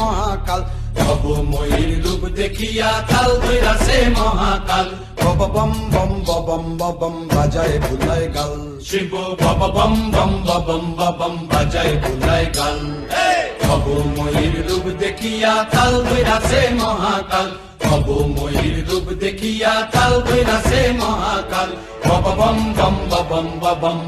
মহাকাল। ভব ময়ূর রূপ দেখিয়া কাল ধৈরাছে মহাকাল। বব বম বম বম বম বাজায় বুলায় গাল। শিব বব বম বম বম বম বাজায় বুলায় গাল। ভব ময়ূর রূপ দেখিয়া কাল ধৈরাছে মহাকাল। ভব ময়ূর রূপ দেখিয়া কাল ধৈরাছে মহাকাল। বব বম বম বম বম